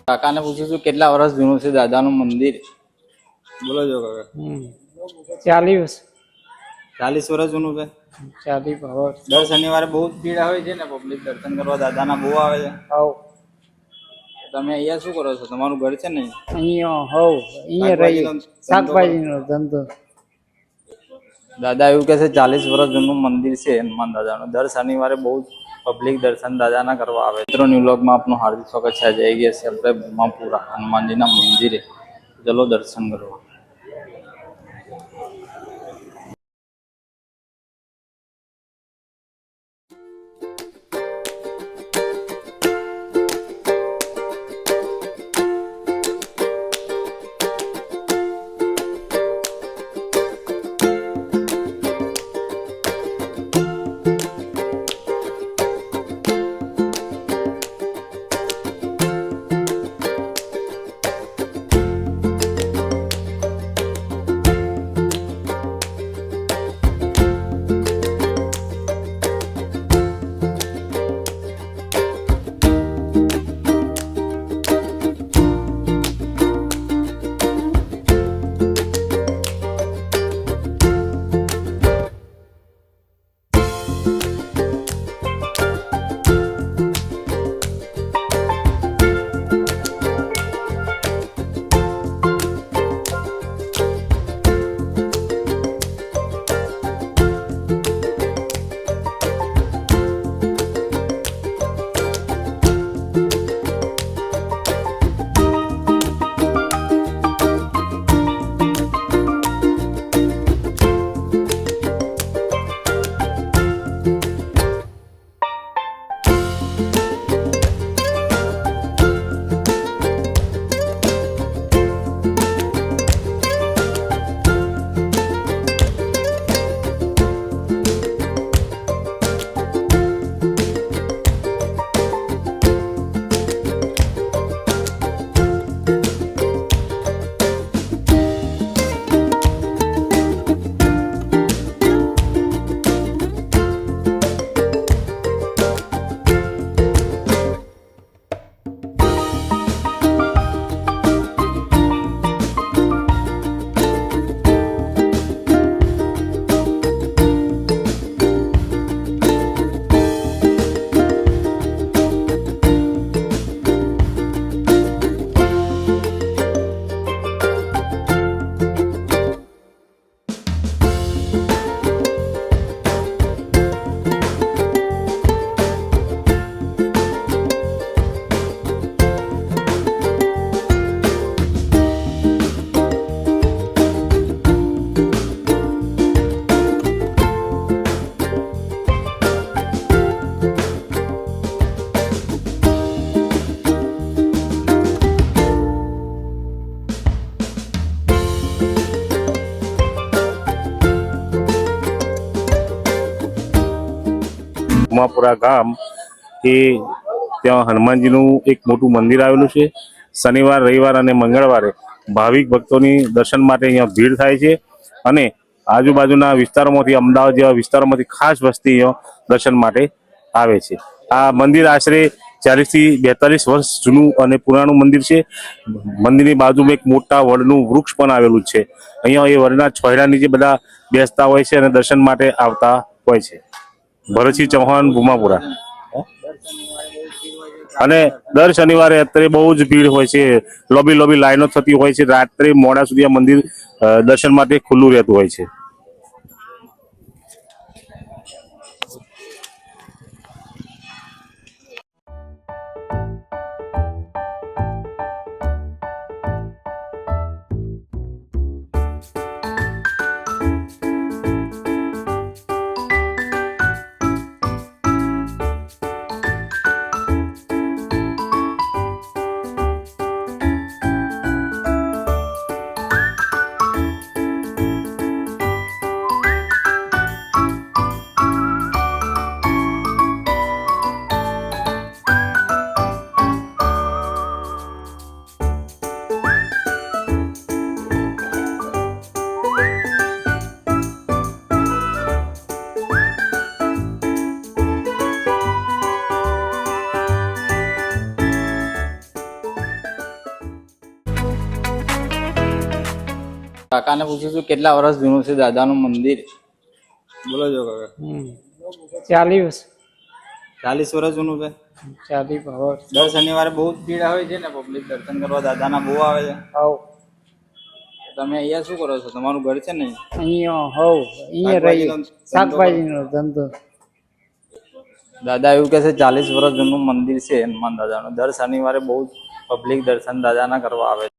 કાકાને પૂછીશું કેટલા વર્ષ જૂનું છે દાદાનું મંદિર? બોલો જો કાકા. 40 40 વર્ષ જૂનું છે. 40 વર્ષ. દર શનિવારે બહુ ભીડ આવે છે ને, પબ્લિક દર્શન કરવા દાદાના બહુ આવે છે. તમે અહીંયા શું કરો છો? તમારું ઘર છે ને અહીંયા રહી શાકભાજીનો ધંધો. દાદા એવું કહે છે 40 વર્ષ જૂનું મંદિર છે હનુમાન દાદાનું. દર શનિવારે બહુ પબ્લિક દર્શન દાદાના કરવા આવે. મિત્રોની વ્લોગમાં આપનું હાર્દિક સ્વાગત છે. જઈ ગયા છે આપણે ભૂમાપુરા હનુમાનજીના મંદિરે. ચલો દર્શન કરવા. ભૂમાપુરા ગામ એ ત્યાં હનુમાનજીનું એક મોટું મંદિર આવેલું છે. શનિવાર, રવિવાર અને મંગળવારે ભાવિક ભક્તોની દર્શન માટે અહીંયા ભીડ થાય છે અને આજુબાજુના વિસ્તારોમાંથી, અમદાવાદ જેવા વિસ્તારોમાંથી ખાસ વસ્તી અહીંયા દર્શન માટે આવે છે. આ મંદિર આશરે 40 થી 42 વર્ષ જૂનું અને પુરાણું મંદિર છે. મંદિરની બાજુમાં એક મોટા વડનું વૃક્ષ પણ આવેલું છે. અહીંયા એ વડના છોયડા નીચે બધા બેસતા હોય છે અને દર્શન માટે આવતા હોય છે. ભરતસિંહ ચૌહાણ, ભૂમાપુરા. અને દર શનિવારે અત્યારે બહુ જ ભીડ હોય છે. લોબી લાઈનો થતી હોય છે. રાત્રે મોડા સુધી આ મંદિર દર્શન માટે ખુલ્લું રહેતું હોય છે. કાકાને પૂછું છું કેટલા વર્ષ જૂનું છે દાદાનું મંદિર? બોલો જો કાકા. 40 વર્ષ. 40 વર્ષ જૂનું છે. 40 વર્ષ. દર શનિવારે બહુ જ ભીડ હોય છે ને, પબ્લિક દર્શન કરવા દાદાના બહુ આવે છે. હવ તમે અહીંયા શું કરો છો? તમારું ઘર છે ને? અહીંયા રહીએ. શાકભાજીનો ધંધો. દાદા એવું કહે છે 40 વર્ષ જૂનું મંદિર છે હનુમાન દાદાનું. દર શનિવારે બહુ જ પબ્લિક દર્શન દાદાના કરવા આવે છે.